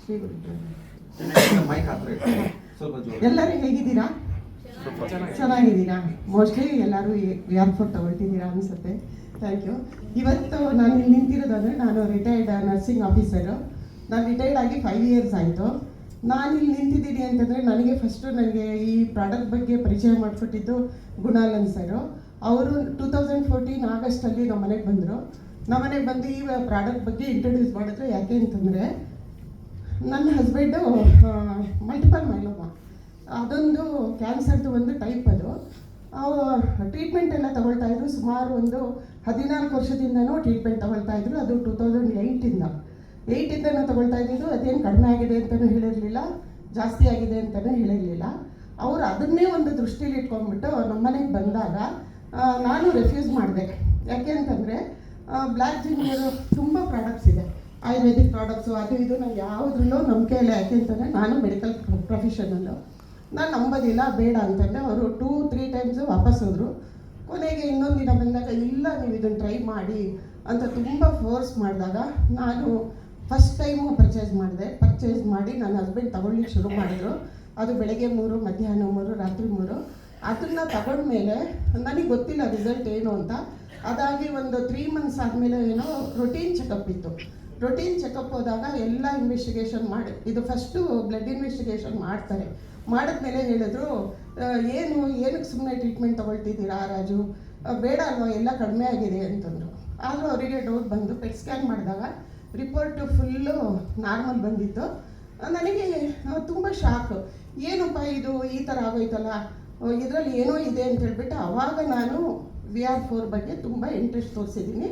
ಶ್ರೀ ಗುರುಗಳು. ಮೈಕ್ ಹತ್ರ ಸ್ವಲ್ಪ ಜೋರು. ಎಲ್ಲರೂ ಹೇಗಿದ್ದೀರಾ? ಚೆನ್ನಾಗಿದ್ದೀರಾ? ಮೋಸ್ಟ್ಲಿ ಎಲ್ಲರೂ VR4 ತಗೊಳ್ತಿದ್ದೀರಾ ಅನಿಸುತ್ತೆ. Thank you. ಇವತ್ತು ನಾನು ಇಲ್ಲಿ ನಿಂತಿರೋದಂದರೆ ನಾನು ರಿಟೈರ್ಡ್ ನರ್ಸಿಂಗ್ ಆಫೀಸರು. ನಾನು ರಿಟೈರ್ಡ್ ಆಗಿ 5 ಇಯರ್ಸ್ ಆಯಿತು. ನಾನು ಇಲ್ಲಿ ನಿಂತಿದ್ದೀನಿ ಅಂತಂದರೆ ನನಗೆ ಈ ಪ್ರಾಡಕ್ಟ್ ಬಗ್ಗೆ ಪರಿಚಯ ಮಾಡಿಕೊಟ್ಟಿದ್ದು ಗುಣಾಲನ್ ಸರು. ಅವರು 2014 ಆಗಸ್ಟಲ್ಲಿ ನಮ್ಮ ಮನೆಗೆ ಬಂದರು. ನಮ್ಮ ಮನೆಗೆ ಬಂದು ಈ ಪ್ರಾಡಕ್ಟ್ ಬಗ್ಗೆ ಇಂಟ್ರೊಡ್ಯೂಸ್ ಮಾಡಿದ್ರು. ಯಾಕೆ ಅಂತಂದರೆ ನನ್ನ ಹಸ್ಬೆಂಡು ಮಲ್ಟಿಪಲ್ ಮೈಲೋಮಾ, ಅದೊಂದು ಕ್ಯಾನ್ಸರ್ದು ಒಂದು ಟೈಪ್. ಅದು ಟ್ರೀಟ್ಮೆಂಟ್ ಎಲ್ಲ ತಗೊಳ್ತಾಯಿದ್ರು. ಸುಮಾರು ಒಂದು 14 ವರ್ಷದಿಂದನೂ ಟ್ರೀಟ್ಮೆಂಟ್ ತಗೊಳ್ತಾಯಿದ್ರು. ಅದು 2008ಇಂದನೂ ತಗೊಳ್ತಾ ಇದ್ದಿದ್ದು. ಅದೇನು ಕಡಿಮೆ ಆಗಿದೆ ಅಂತಲೂ ಹೇಳಿರಲಿಲ್ಲ, ಜಾಸ್ತಿ ಆಗಿದೆ ಅಂತಲೂ ಹೇಳಿರಲಿಲ್ಲ. ಅವರು ಅದನ್ನೇ ಒಂದು ದೃಷ್ಟಿಲಿ ಇಟ್ಕೊಂಡ್ಬಿಟ್ಟು ನಮ್ಮ ಮನೆಗೆ ಬಂದಾಗ ನಾನು ರೆಫ್ಯೂಸ್ ಮಾಡಿದೆ. ಯಾಕೆ ಅಂತಂದರೆ ಬ್ಲ್ಯಾಕ್ ಜಿಂಜರು ತುಂಬ ಪ್ರಾಡಕ್ಟ್ಸ್ ಇದೆ, ಆಯುರ್ವೇದಿಕ್ ಪ್ರಾಡಕ್ಟ್ಸು, ಅದು ಇದು ನಂಗೆ ಯಾವುದ್ರಲ್ಲೂ ನಂಬಿಕೆ ಇಲ್ಲ. ಯಾಕೆ ಅಂತಂದರೆ ನಾನು ಮೆಡಿಕಲ್ ಪ್ರೊಫೆಷನಲ್ಲು, ನಾನು ನಂಬೋದಿಲ್ಲ, ಬೇಡ ಅಂತಂದರೆ ಅವರು 2-3 ಟೈಮ್ಸು ವಾಪಸ್ ಹೋದರು. ಕೊನೆಗೆ ಇನ್ನೊಂದು ದಿನ ಬಂದಾಗ ಇಲ್ಲ ನೀವು ಇದನ್ನು ಟ್ರೈ ಮಾಡಿ ಅಂತ ತುಂಬ ಫೋರ್ಸ್ ಮಾಡಿದಾಗ ನಾನು ಫಸ್ಟ್ ಟೈಮು ಪರ್ಚೇಸ್ ಮಾಡಿ ನನ್ನ ಹಸ್ಬೆಂಡ್ ತಗೊಳ್ಳಿಕ್ಕೆ ಶುರು ಮಾಡಿದ್ರು. ಅದು ಬೆಳಗ್ಗೆ 3, ಮಧ್ಯಾಹ್ನ 3, ರಾತ್ರಿ 3. ಅದನ್ನು ತಗೊಂಡ್ಮೇಲೆ ನನಗೆ ಗೊತ್ತಿಲ್ಲ ರಿಸಲ್ಟ್ ಏನು ಅಂತ. ಅದಾಗಿ ಒಂದು 3 ಮಂತ್ಸ್ ಆದಮೇಲೆ ಏನೋ ರೊಟೀನ್ ಚೆಕಪ್ ಇತ್ತು. ರೊಟೀನ್ ಚೆಕಪ್ ಹೋದಾಗ ಎಲ್ಲ ಇನ್ವೆಸ್ಟಿಗೇಷನ್ ಮಾಡಿ, ಇದು ಫಸ್ಟು ಬ್ಲಡ್ ಇನ್ವೆಸ್ಟಿಗೇಷನ್ ಮಾಡ್ತಾರೆ. ಮಾಡಿದ್ಮೇಲೆ ಹೇಳಿದ್ರು ಏನಕ್ಕೆ ಸುಮ್ಮನೆ ಟ್ರೀಟ್ಮೆಂಟ್ ತೊಗೊಳ್ತಿದ್ದೀರಾ ರಾಜು, ಬೇಡ ಅಲ್ವಾ, ಎಲ್ಲ ಕಡಿಮೆ ಆಗಿದೆ ಅಂತಂದರು. ಆದರೂ ಅವರಿಗೆ ಡೌಟ್ ಬಂದು ಪೆಟ್ ಸ್ಕ್ಯಾನ್ ಮಾಡಿದಾಗ ರಿಪೋರ್ಟು ಫುಲ್ಲು ನಾರ್ಮಲ್ ಬಂದಿತ್ತು. ನನಗೆ ತುಂಬ ಶಾಕ್, ಏನಪ್ಪ ಇದು ಈ ಥರ ಆಗೋಯ್ತಲ್ಲ, ಇದರಲ್ಲಿ ಏನೋ ಇದೆ ಅಂತ ಹೇಳ್ಬಿಟ್ಟು ಆವಾಗ ನಾನು VR4 ಬಗ್ಗೆ ತುಂಬ ಇಂಟ್ರೆಸ್ಟ್ ತೋರಿಸಿದ್ದೀನಿ.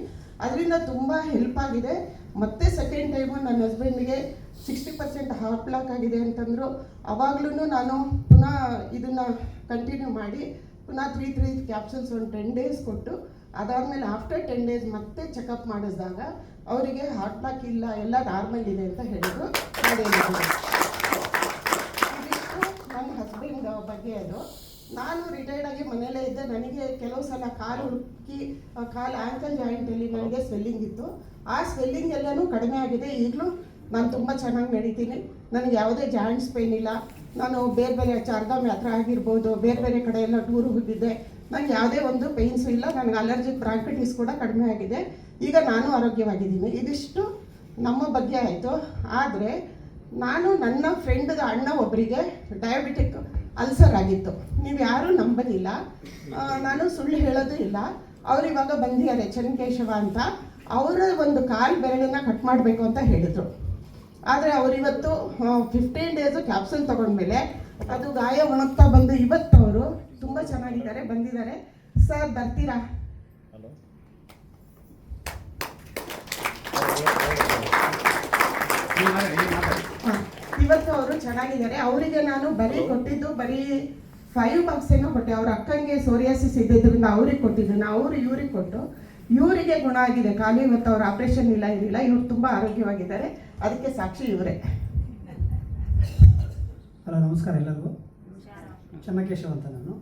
ಅದರಿಂದ ತುಂಬ ಹೆಲ್ಪ್ ಆಗಿದೆ. ಮತ್ತೆ ಸೆಕೆಂಡ್ ಟೈಮು ನನ್ನ ಹಸ್ಬೆಂಡಿಗೆ 60% ಹಾರ್ಟ್ ಬ್ಲಾಕ್ ಆಗಿದೆ ಅಂತಂದರು. ಆವಾಗಲೂ ನಾನು ಪುನಃ ಇದನ್ನು ಕಂಟಿನ್ಯೂ ಮಾಡಿ ಪುನಃ 3 ಕ್ಯಾಪ್ಸೂಲ್ಸ್ ಒಂದು 10 ಡೇಸ್ ಕೊಟ್ಟು, ಅದಾದಮೇಲೆ ಆಫ್ಟರ್ 10 ಡೇಸ್ ಮತ್ತೆ ಚೆಕಪ್ ಮಾಡಿಸಿದಾಗ ಅವರಿಗೆ ಹಾರ್ಟ್ ಬ್ಲಾಕ್ ಇಲ್ಲ, ಎಲ್ಲ ನಾರ್ಮಲ್ ಇದೆ ಅಂತ ಹೇಳಿದ್ರು. ಇದಿಷ್ಟು ನನ್ನ ಹಸ್ಬೆಂಡ್ ಬಗ್ಗೆ. ಅದು ನಾನು ರಿಟೈರ್ಡ್ ಆಗಿ ಮನೆಯಲ್ಲೇ ಇದ್ದೆ. ನನಗೆ ಕೆಲವು ಸಲ ಕಾಲು ಆ್ಯಂಕಲ್ ಜಾಯಿಂಟಲ್ಲಿ ನನಗೆ ಸ್ವೆಲ್ಲಿಂಗ್ ಇತ್ತು. ಆ ಸ್ವೆಲ್ಲಿಂಗ್ ಎಲ್ಲನೂ ಕಡಿಮೆ ಆಗಿದೆ. ಈಗಲೂ ನಾನು ತುಂಬ ಚೆನ್ನಾಗಿ ನಡೀತೀನಿ. ನನಗೆ ಯಾವುದೇ ಜಾಯಿಂಟ್ಸ್ ಪೇಯ್ನ್ ಇಲ್ಲ. ನಾನು ಬೇರೆ ಚಾರ್ಧಾಮ್ ಯಾತ್ರೆ ಆಗಿರ್ಬೋದು, ಬೇರೆ ಕಡೆ ಎಲ್ಲ ಟೂರ್ ಹೋಗಿದ್ದೆ, ನನಗೆ ಯಾವುದೇ ಒಂದು ಪೇಯ್ನ್ಸು ಇಲ್ಲ. ನನಗೆ ಅಲರ್ಜಿಕ್ ಬ್ರಾಂಕೈಟಿಸ್ ಕೂಡ ಕಡಿಮೆ ಆಗಿದೆ. ಈಗ ನಾನು ಆರೋಗ್ಯವಾಗಿದ್ದೀನಿ. ಇದಿಷ್ಟು ನಮ್ಮ ಬಗ್ಗೆ ಆಯಿತು. ಆದರೆ ನಾನು ನನ್ನ ಫ್ರೆಂಡ್ದ ಅಣ್ಣ ಒಬ್ಬರಿಗೆ ಡಯಾಬಿಟಿಕ್ ಅಲ್ಸರ್ ಆಗಿತ್ತು. ನೀವು ಯಾರೂ ನಂಬಲಿಲ್ಲ, ನಾನು ಸುಳ್ಳು ಹೇಳೋದು ಇಲ್ಲ. ಅವ್ರು ಇವಾಗ ಬಂದಿದ್ದಾರೆ, ಚೆನ್ನಕೇಶವ ಅಂತ. ಅವರ ಒಂದು ಕಾಲು ಬೆರಳನ್ನು ಕಟ್ ಮಾಡಬೇಕು ಅಂತ ಹೇಳಿದರು. ಆದರೆ ಅವರಿವತ್ತು 15 ಡೇಸು ಕ್ಯಾಪ್ಸೂಲ್ ತೊಗೊಂಡ್ಮೇಲೆ ಅದು ಗಾಯ ಒಣಗ್ತಾ ಬಂದು ಇವತ್ತು ಅವರು ತುಂಬ ಚೆನ್ನಾಗಿದ್ದಾರೆ, ಬಂದಿದ್ದಾರೆ. ಸರ್ ಬರ್ತೀರಾ? ಇವತ್ತು ಅವರು ಚೆನ್ನಾಗಿದ್ದಾರೆ. ಅವರಿಗೆ ನಾನು ಬರೀ 5 ಬಾಕ್ಸ್ ಏನೋ ಕೊಟ್ಟೆ. ಅವ್ರ ಅಕ್ಕಂಗೆ ಸೋರಿಯಾಸಿಸ್ ಇದ್ದಿದ್ದರಿಂದ ಅವ್ರಿಗೆ ಕೊಟ್ಟಿದ್ದು. ಇವ್ರಿಗೆ ಕೊಟ್ಟು ಇವರಿಗೆ ಗುಣ ಆಗಿದೆ ಕಾಲು. ಇವತ್ತು ಅವ್ರ ಆಪ್ರೇಷನ್ ಏನಿಲ್ಲ. ಇವ್ರು ತುಂಬ ಆರೋಗ್ಯವಾಗಿದ್ದಾರೆ. ಅದಕ್ಕೆ ಸಾಕ್ಷಿ ಇವರೇ. ಹಲೋ, ನಮಸ್ಕಾರ ಎಲ್ಲರಿಗೂ. ಚೆನ್ನಕೇಶವ ಅಂತ ನಾನು.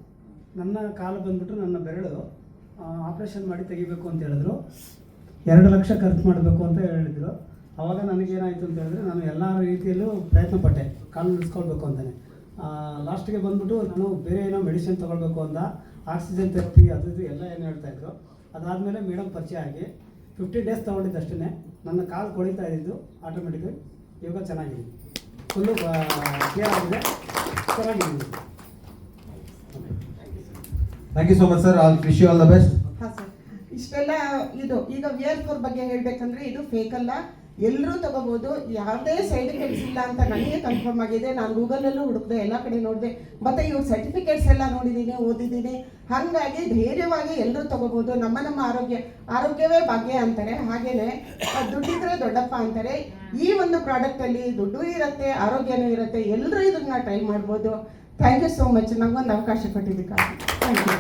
ನನ್ನ ಕಾಲು ಬಂದ್ಬಿಟ್ಟು ನನ್ನ ಬೆರಳು ಆಪ್ರೇಷನ್ ಮಾಡಿ ತೆಗಿಬೇಕು ಅಂತ ಹೇಳಿದ್ರು. 2 ಲಕ್ಷ ಖರ್ಚು ಮಾಡಬೇಕು ಅಂತ ಹೇಳಿದರು. ಆವಾಗ ನನಗೇನಾಯಿತು ಅಂತ ಹೇಳಿದ್ರೆ, ನಾನು ಎಲ್ಲ ರೀತಿಯಲ್ಲೂ ಪ್ರಯತ್ನ ಪಟ್ಟೆ ಕಾಲು ಉಳಿಸ್ಕೊಳ್ಬೇಕು ಅಂತಲೇ. ಲಾಸ್ಟಿಗೆ ಬಂದ್ಬಿಟ್ಟು ನಾನು ಬೇರೆ ಏನೋ ಮೆಡಿಸಿನ್ ತೊಗೊಳ್ಬೇಕು ಅಂತ, ಆಕ್ಸಿಜನ್ ಥೆರಪಿ ಅದು ಎಲ್ಲ ಏನು ಹೇಳ್ತಾಯಿದ್ರು. ಅದಾದಮೇಲೆ ಮೇಡಮ್ ಪರಿಚಯ ಆಗಿ 15 ಡೇಸ್ ತೊಗೊಂಡಿದ್ದು ಅಷ್ಟೇ. ನನ್ನ ಕಾಲು ಕೊಳಿತಾ ಇದ್ದಿದ್ದು ಆಟೋಮೆಟಿಕ್ಕಾಗಿ ಇವಾಗ ಚೆನ್ನಾಗಿದೆ, ಫುಲ್ಲು ಕ್ಲಿಯರ್ ಆಗಿದೆ, ಚೆನ್ನಾಗಿದೆ. Thank you so much sir. All wish you all the best. ಹಾಂ ಸರ್, ಇಷ್ಟೆಲ್ಲ ಇದು ಈಗ VR4 ಬಗ್ಗೆ ಹೇಳಬೇಕಂದ್ರೆ ಇದು ಫೇಕ್ ಅಲ್ಲ, ಎಲ್ಲರೂ ತಗೋಬೋದು, ಯಾವುದೇ ಸೈಡ್ ಎಫೆಕ್ಟ್ಸ್ ಇಲ್ಲ ಅಂತ ನನಗೆ ಕನ್ಫರ್ಮ್ ಆಗಿದೆ. ನಾನು ಗೂಗಲಲ್ಲೂ ಹುಡುಕಿದೆ, ಎಲ್ಲ ಕಡೆ ನೋಡಿದೆ, ಮತ್ತು ಇವ್ರ ಸರ್ಟಿಫಿಕೇಟ್ಸ್ ಎಲ್ಲ ನೋಡಿದ್ದೀನಿ, ಓದಿದ್ದೀನಿ. ಹಾಗಾಗಿ ಧೈರ್ಯವಾಗಿ ಎಲ್ಲರೂ ತಗೋಬೋದು. ನಮ್ಮ ಆರೋಗ್ಯವೇ ಭಾಗ್ಯ ಅಂತಾರೆ. ಹಾಗೆಯೇ ದುಡ್ಡಿದ್ರೆ ದೊಡ್ಡಪ್ಪ ಅಂತಾರೆ. ಈ ಒಂದು ಪ್ರಾಡಕ್ಟಲ್ಲಿ ದುಡ್ಡು ಇರುತ್ತೆ, ಆರೋಗ್ಯನೂ ಇರುತ್ತೆ. ಎಲ್ಲರೂ ಇದನ್ನ ಟ್ರೈ ಮಾಡ್ಬೋದು. ಥ್ಯಾಂಕ್ ಯು ಸೋ ಮಚ್, ನಮಗೊಂದು ಅವಕಾಶ ಕೊಟ್ಟಿದ್ದಕ್ಕಾಗಿ. Thank you.